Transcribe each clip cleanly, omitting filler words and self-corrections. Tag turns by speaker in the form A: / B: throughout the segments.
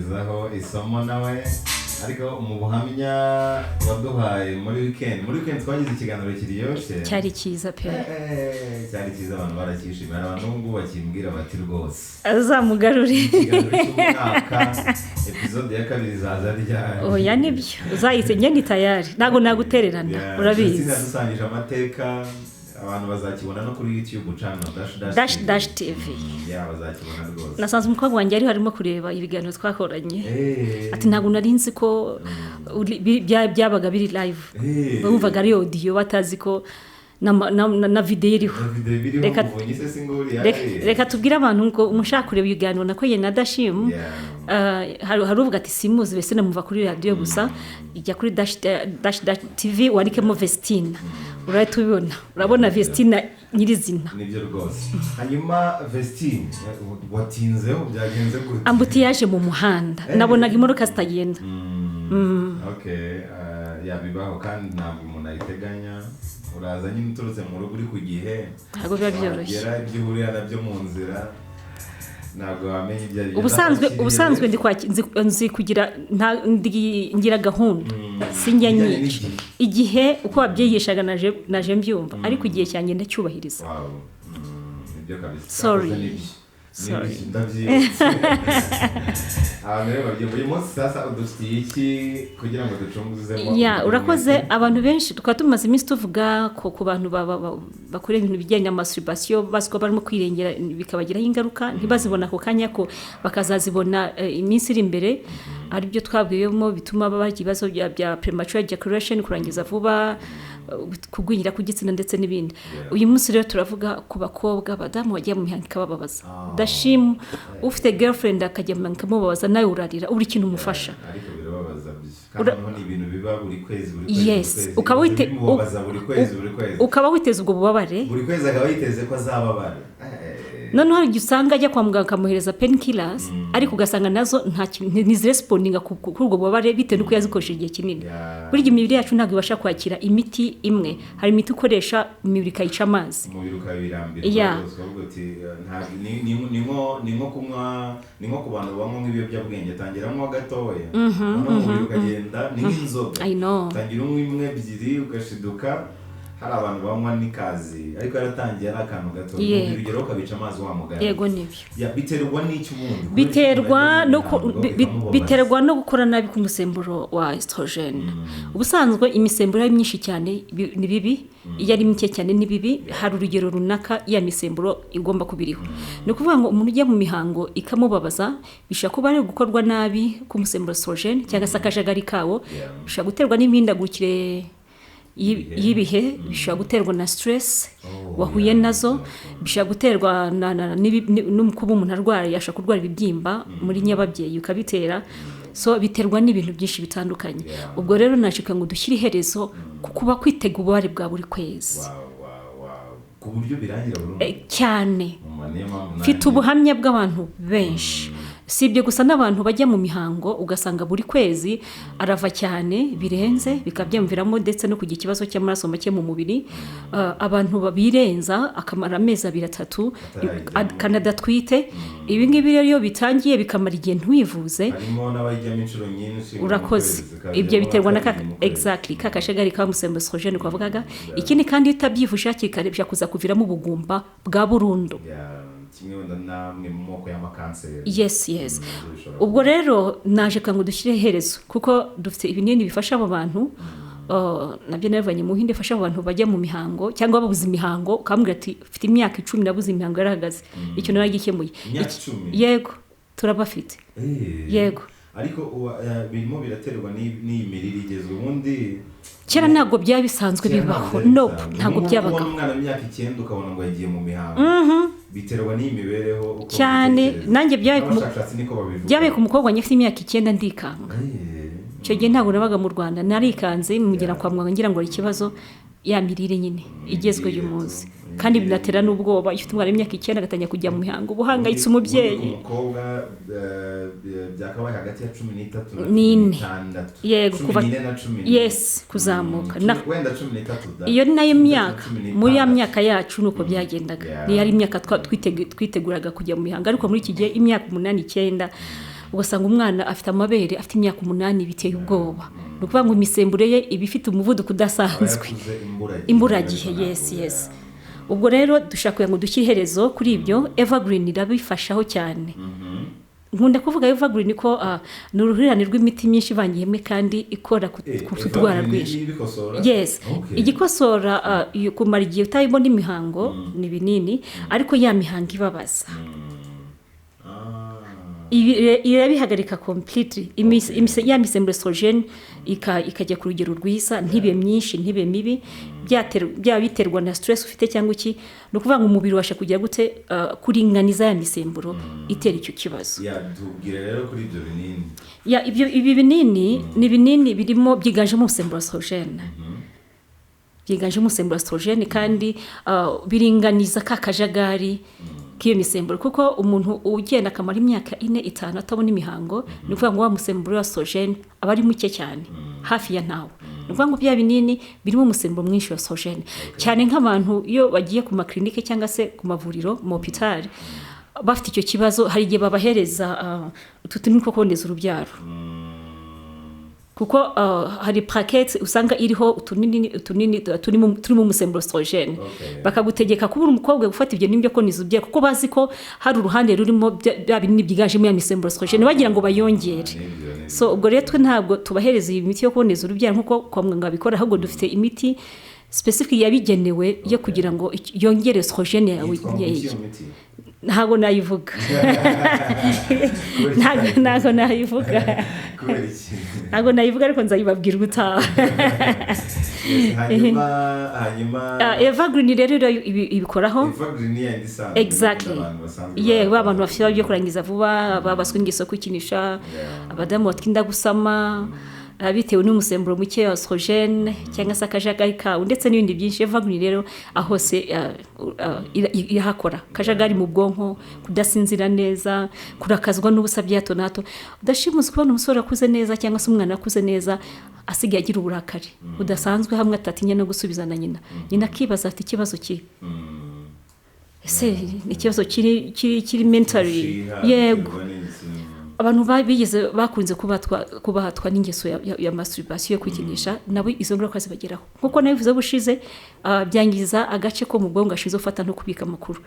A: kutugezaho isomo nawe ariko mu buhamya waduhaye muri weekend twagize ikiganiro kiryoshye
B: cyari cyiza pe
A: cyari cyiza abantu barakishimira abantu ngo bakimbwira bati rwose
B: azamugarure
A: ikiganiro cy'umwaka episode ya kabiri zaza ryari
B: oya nibyo uzayise ngeni tayari nago nagutererana urabizi
A: sinadusangije amateka abantu bazakibona no kuri YouTube channel
B: dash TV
A: bazakibona rwose
B: nasanze umukobwa wanjye ari harimo kureba ibiganiro twakoranye ati ntabwo nari nzi ko byabaga biri live bumvaga ari audio batazi ko na video iriho reka tubwire abantu ngo umushaka kureba ibiganiro nakoye na Dashim hari uvuga ati simuzi bese namuva kuri radio gusa ijya kuri dash TV warikemo Vestina urahita ubibona urabona Vestina nyirizina
A: nibyo rwose hanyuma Vestina watinzeho byagenze gute
B: ambuti yaje mu muhanda nabonaga imodoka zitagenda
A: okay yabibaho kandi ntabwo umuntu ayiteganya uraza nyine uturutse mu rugo uri ku gihe
B: ntabwo biba byoroshye
A: yera ibyo uhurira nabyo mu nzira ntabwo wamenye ibyo ari
B: ubusanzwe nzi kugira ngira gahunda sinjya nyinshi igihe uko wabyigishaga naje mbyumva ariko igihe cyanjye ndacyubahiriza
A: nibyo kabisa
B: sorry
A: uyu munsi sasa udufitiye iki kugira ngo ducunguzemo
B: urakoze abantu benshi tukaba tumaze iminsi tuvuga ku bantu bakora ibintu bijyanye na masturbation basiko barimo kwirengera bikabagiraho ingaruka ntibazibona ako kanya ko bakazazibona iminsi iri imbere ari byo twabwiyemo bituma bagira ibibazo bya premature ejaculation kurangiza vuba kugwingira ku gitsina ndetse n'ibindi uyu munsi rero turavuga ku bakobwa badamu bagiye mu mihango ikababaza Dashim ufite girlfriend akajya mu mihango ikamubabaza nawe urarira uri kintu umufasha
A: ariko birababaza kandi ibintu biba buri kwezi
B: yes ukaba witeze ubwo bubabare
A: buri kwezi akaba yiteze ko azababara
B: noneho igihe usanga ajya kwa muganga akamuhereza painkillers ariko ugasanga nazo ntizirespondinga kuri ubwo bubabare bitewe n'uko yazikoresheje igihe kinini burya imibiri yacu ntabwo ibasha kwakira imiti imwe hari imiti ukoresha imibiri ikayica amazi
A: umubiri ukabirambira ni nko ku bantu banywa nk'ibiyobyabwenge tangiramo gatoya umubiri ukagenda ni nk'inzoga tangira unywa imwe ebyiri ugashiduka hari abantu banywa n'ikazi ariko yaratangiye ari akantu gato urugero ukabica amazi wamugana
B: yego nibyo
A: biterwa n'icyo ubundi
B: biterwa no gukora nabi ku musemburo wa estrogen ubusanzwe imisemburo ari myinshi cyane ni bibi iyo ari mike cyane ni bibi hari urugero runaka ya misemburo igomba kubiriho ni ukuvuga ngo umuntu ujya mu mihango ikamubabaza bishobora kuba ari gukorwa nabi ku musemburo estrogen cyangwa se akajagari kawo bishobora guterwa n'imihindagurikire y'ibihe bishobora guterwa na stress wahuye nazo bishobora guterwa n'uko umuntu arwaye yashaka kurwara ibibyimba muri nyababyeyi ukabitera so biterwa n'ibintu byinshi bitandukanye ubwo rero nashika ngo dushyire iherezo kuba kwitega ububare bwa buri kwezi
A: ku buryo birangira burundu
B: cyane mfite ubuhamya bw'abantu benshi si ibyo gusa n'abantu bajya mu mihango ugasanga buri kwezi arava cyane birenze bikabyumviramo ndetse no kugira ikibazo cy'amaraso make mu mubiri abantu babirenza akamara amezi 2-3 kanadatwite ibi ngibi rero iyo bitangiye bikamara igihe ntiwivuze
A: harimo n'abajyamo inshuro nyinshi
B: urakoze ibyo biterwa na exactly kakashagari ka musemburo estrogen kwavugaga ikindi kandi utabyivusha kikarebya kuza kuviramo ubugumba bwa burundu
A: kimwe wenda namwe mu moko y'amakanseri
B: yes ubwo rero naje kango dushyire iherezo kuko dufite ibinini bifasha abo bantu nabyo nabivanye mu Hinde fasha abantu bajya mu mihango cyangwa babuze imihango ukambwira ati ufite imyaka 10 nabuze imihango yarahagaze icyo naragikemuye yego turabafite yego
A: ariko birimo biraterwa n'imirire igezwe ubundi
B: kera ntabwo byabisanzwe bibaho ntabwo byabaga
A: umwana w'imyaka 9 ukabona ngo yagiye mu mihango biterwa n'imibereho
B: cyane nanjye byabaye ku mukobwa nyafite imyaka 9 ndikanga icyo gihe ntabwo nabaga mu Rwanda narikanze mugera kwa muganga ngira ngo ari ikibazo ya mirire nyine igezwe uyu munsi kandi binatera n'ubwoba ifite umwana w'imyaka 9 agatanya kujya mu mihango ubuhangayitse umubyeyi
A: umukobwa byakabaye hagati ya 13
B: na 16 yego kuva yes kuzamuka
A: wenda 13
B: iyo nayo myaka muri ya myaka yacu nuko byagendaga ni yari imyaka twiteguraga kujya mu mihango ariko muri iki gihe imyaka 8-9 ugasanga umwana afite amabere afite imyaka 8 biteye ubwoba no kuvuga ngo imisemburo ye iba ifite umuvuduko udasanzwe imburagihe yes ubwo rero dushaka ngo dushyire iherezo kuri ibyo evergreen irabifashaho cyane nkunda kuvuga evergreen ko ni uruhurirane rw'imiti myinshi ivangiyemo kandi ikora kutudwara rwinshi yes igikosora kumara igihe utayibona imihango ni binini ariko ya mihango ibabaza irabihagarika completely ya misemburo estrogen ikajya ku rugero rwiza ntibe myinshi ntibe mibi byaba biterwa na stress ufite cyangwa iki no kuvuga ngo umubiri washa kujya gute kuringaniza ya misemburo itera icyo kibazo
A: tubwire rero kuri ibyo binini
B: ibi binini ni binini birimo byiganje mu musemburo estrogen byiganje mu musemburo estrogen kandi biringaniza kakajagari kiyo misemburo kuko umuntu ugenda akamara imyaka 4-5 atabona imihango ni kuvuga ngo wa musemburo wa estrogen aba ari muke cyane hafi ya ntawe ni kuvuga ngo bya binini birimo umusemburo mwinshi wa estrogen cyane nk'abantu iyo bagiye ku maklinike cyangwa se ku mavuriro mu hospital bafite icyo kibazo hari igihe babahereza utunini two kuboneza urubyaro kuko hari packet usanga iriho utunini turimo umusemburo estrogen bakagutegeka kubura umukobwa gufata ibyo nimbyo ko nizubye kuko bazi ko hari uruhande rurimo bya binini byigajemo ya misemburo estrogen bagira ngo bayongere so ubwo rero twe ntabwo tubahereza iyi miti yo kuboneza urubyaro nkuko kwa muganga bikora ahubwo dufite imiti specific yabigenewe yo kugira ngo yongere estrogen yawe ntago nayivuga ntago nayivuga ariko nzayibabwira gutaha
A: hanyuma
B: evergreen rero ibikoraho
A: evergreen yandisa
B: exactly abantu bafite byo kurangiza vuba babaswe ingeso kwikinisha abadamu batwinda gusama bitewe n'umusemburo muke wa estrogen cyangwa se akajagari kawe ndetse n'ibindi byinshi evergreen rero aho se irahakora kajagari mu bwonko kudasinzira neza kurakazwa n'ubusabye hato nato udashimuze kubona umusore akuze neza cyangwa se umwana akuze neza asigaye agira uburakari udasanzwe hamwe atatinya no gusubizana nyina akibaza afite ikibazo ki ese ikibazo kiri mentally yego abantu bakunze kubahatwa n'ingeso ya masturbation yo kwikinisha nabo izo ngaruka zibageraho nkuko nabivuze bushize byangiza agace ko mu bwongo gashize ufata no kubika amakuru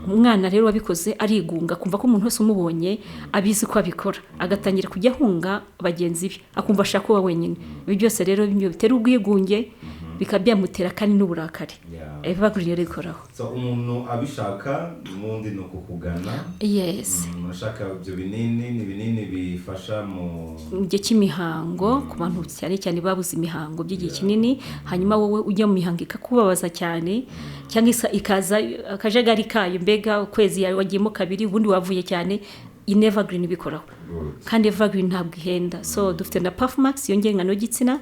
B: umwana rero wabikoze arigunga kumva ko umuntu wese umubonye abizi ko abikora agatangira kujya hunga bagenzi be akumva ashaka kuba wenyine ibi byose rero bitera ubwigunge bikabyamutera kandi n'uburakari evergreen rero ikoraho
A: so umuntu abishaka mundi no kukugana
B: yes
A: urashaka ibyo binini bifasha mu
B: gihe cy'imihango ku bantu cyane babuze imihango by'igihe kinini hanyuma wowe ujya mu mihango ikakubabaza cyane cyangwa ikaza akajagari kayo mbega ukwezi wagiyemo 2 ubundi wavuye cyane evergreen bikoraho kandi evergreen ntabwo ihenda so dufite na Puffmax yongeye ngano gitsina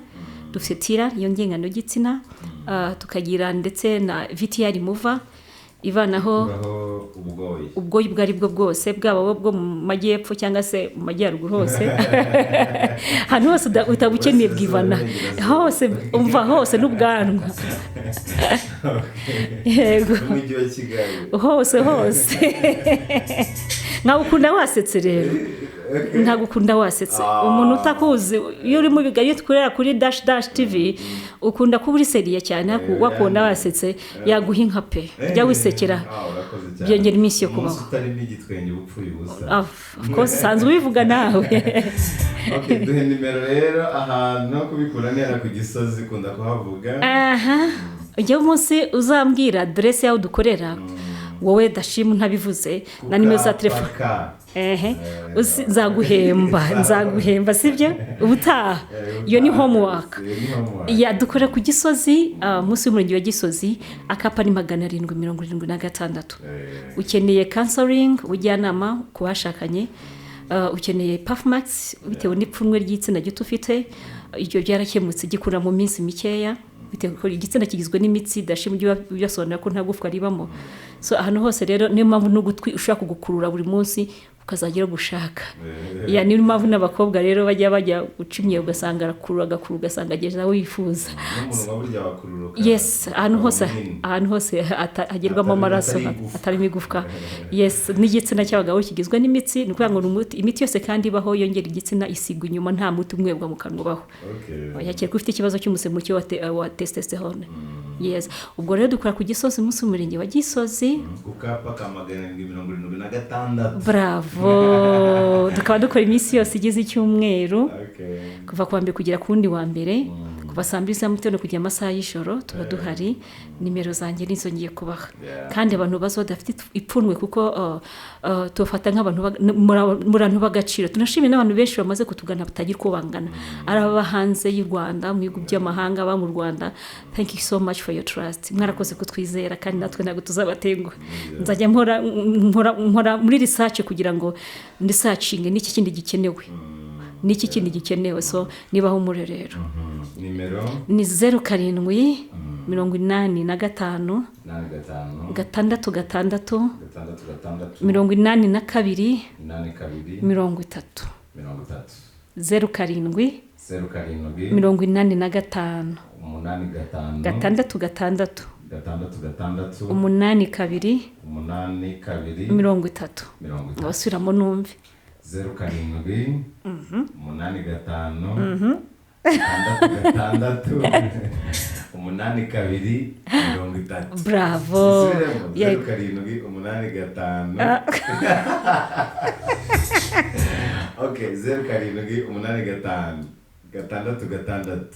B: dufite tira yongeye ngano gitsina tukagira ndetse na VTR remover ivanaho ubwoyi bwari bwo bwose bwaba bwo mu majyepfo cyangwa se mu majyaruguru hose hano hose utabukeneye bwivana hose umva hose n'ubwanwa yego
A: umujyi wa Kigali
B: hose nkaho ukunda wasetse rero ntabwo ukunda wasetse umuntu utakuzi iyo uri mu bigari twikorera kuri dash TV ukunda kuba uri seriye cyane wakunda wasetse yaguha inka pe jya wisekera byongera iminsi yo kubaho
A: utarimo igitwenge bupfuye ubusa
B: of course sanzwe ubivuga nawe
A: duhe nimero rero ahantu no kubikura nera ku Gisozi kunda kuhavuga
B: ujye umunsi uzambwira adresse yawe dukorera wowe dashimu ntabivuze na nimero za telefone nzaguhemba sibyo ubutaha iyo ni homework dukora ku Gisozi munsi y'umurenge wa Gisozi akapa ni 776 ukeneye counseling ubujyanama ku bashakanye ukeneye Puffmax bitewe n'ipfunwe ry'igitsina gito ufite ibyo byarakemutse gikura mu minsi mikeya bitewe ko igitsina kigizwe n'imitsi dashimu byasonera ko nta gufwa ribamo so ahantu hose rero niyo mpamvu n'ugutwi ushaka kugukurura buri munsi ukazagira gushaka ya niyo mpamvu n'abakobwa rero bajya guca imyeyo ugasanga arakurura ugasanga ageze aho yifuza yes ahantu hose hagerwamo amaraso atarimo igufwa yes n'igitsina cy'abagabo kigizwe n'imitsi ni ukuvuga ngo imiti yose kandi ibaho yongera igitsina isigwa inyuma nta muti umwebwa mu kanwa ubaho yakeka ufite ikibazo cy'umusemuke wa testosterone yes ubwo rero dukora ku Gisozi umunsi w'umurenge wa Gisozi
A: ku kapa ka 776
B: bravo tukaba dukora iminsi yose igize icyumweru kuva ku wa mbere kugera ku wundi wa mbere kuva saa 2 za mugitondo kugera amasaha y'ijoro tuba duhari nimero zanjye nizo ngiye kubaha kandi abantu bazodafite ipfunwe kuko tufata nk'abantu b'agaciro tunashimye n'abantu benshi bamaze kutugana batagira uko bangana ari aba hanze y'u Rwanda mu bihugu by'amahanga ba mu Rwanda thank you so much for your trust mwarakoze kutwizera kandi natwe ntabwo tuzabatenguha nzajya nkora muri research kugira ngo ndisacinge n'iki kindi gikenewe so nibaho umure rero
A: nimero
B: ni 07 85 gatandatu 30 30 07 85 gatandatu 82 30 abasubiramo numve
A: 07 85
B: bravo
A: 07 okay 07 85 82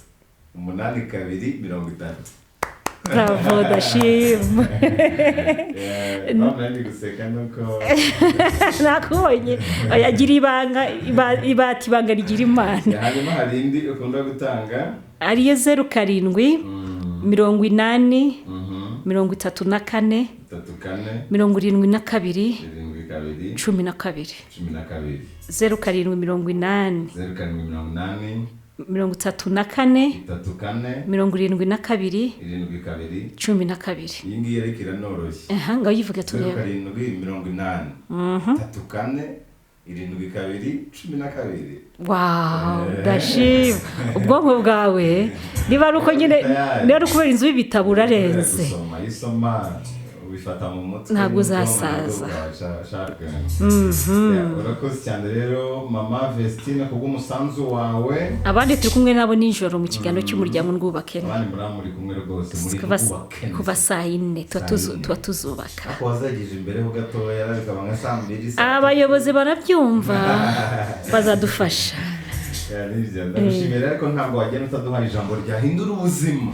B: bravo Dashim
A: nandi guseka nuko
B: nakubonye yagira ibanga rigira imana
A: hanyuma hari indi ukunda gutanga
B: ariyo 07 80 34 72 12 07 80 34 72 12
A: iyi ngiyi ariko iranoroshye
B: ngaho yivuga turebe
A: 07 80 34 72
B: wow Dashim ubwonko bwawe niba ari uko nyine rero kubera inzu y'ibitabo urarenze
A: isoma ubifata mu mutwe
B: ntabwo uzasaza
A: urakoze cyane rero mama Vestine kubw'umusanzu wawe
B: abandi turi kumwe nabo nijoro mu kiganiro cy'umuryango ndwubakene
A: abandi muri kumwe rwose muri
B: kuva saa 4 tuba tuzubaka
A: ako wazagije imbere ho gatoya bikaba nka saa 2
B: abayobozi barabyumva bazadufasha
A: ndagushimira ariko ntabwo wagenda utaduha ijambo ryahindura ubuzima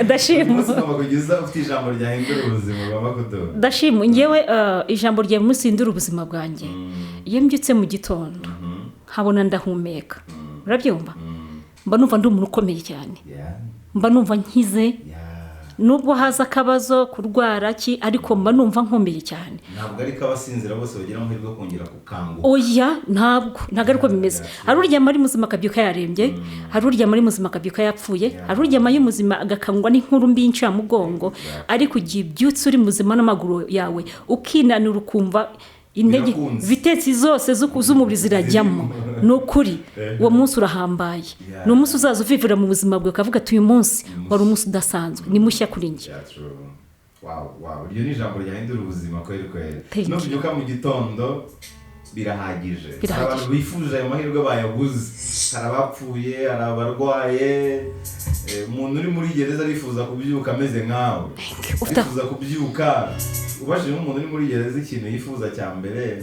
B: Dashim
A: kugeza ufite ijambo ryahindura ubuzima ugomba kuduha
B: Dashim ngewe ijambo rya musindura ubuzima bwanjye iyo mbyutse mu gitondo habona ndahumeka urabyumva mba numva ndi umuntu ukomeye cyane mba numva nkize nubwo haza akabazo kurwara ariko mba numva nkomeye cyane
A: ntabwo ari kabasinzira bose bagira amahirwe yo kongera kukanguka
B: oya ntabwo ariko bimeze hari uryama ari muzima akabyuka yarembye hari uryama ari muzima akabyuka yapfuye hari uryama ari muzima agakangwa n'inkuru mbi y'incamugongo ariko ugiye byutse uri muzima n'amaguru yawe ukinanura ukumva intege vitesi zose z'umubiri zirajyamo nukuri uwo munsi urahambaye no munsi uzaza uvivira mu buzima bwawe kavuga ati uyu munsi wari umunsi udasanzwe ni mushya kuri njye
A: wow iryo ni ijambo ryahindura ubuzima kweri no kubyuka mu gitondo birahagije abantu bifuje ayo mahirwe bayaguze hari abapfuye hari abarwaye umuntu uri muri gereza arifuza kubyuka ameze nkawe arifuza kubyuka ubashije nk'umuntu uri muri gereza ikintu yifuza cya mbere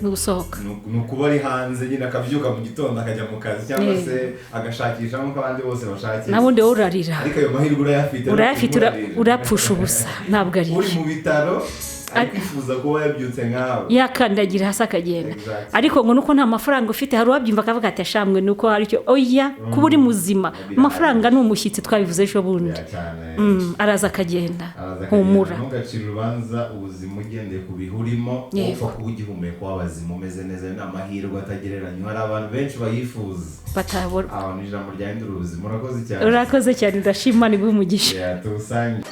A: ni ukuba ari hanze nyine akabyuka mu gitondo akajya mu kazi cyangwa se agashakisha nk'uko abandi bose bashakisha
B: nabundi wowe urarira
A: ariko ayo mahirwe urayafite
B: urapfusha ubusa ntabwo ari
A: uri mu bitaro arifuza kuba yabyutse nkawe
B: yakandagira hasi akagenda ariko ngo nuko nta mafaranga ufite hari uwabyumva akavuga ati ashamwe nuko hari icyo oya kuba uri muzima amafaranga ni umushyitsi twabivuze ejo bundi araza akagenda humura
A: ntugacire urubanza ubuzima ugendeye ku bihurimo upfa kuba ugihumeka w'abazima umeze neza ni amahirwe atagereranywa hari abantu benshi bayifuza
B: batabona
A: abantu ijambo ryahindura ubuzima
B: urakoze cyane ndashima ni bw'umugisha
A: tuwusange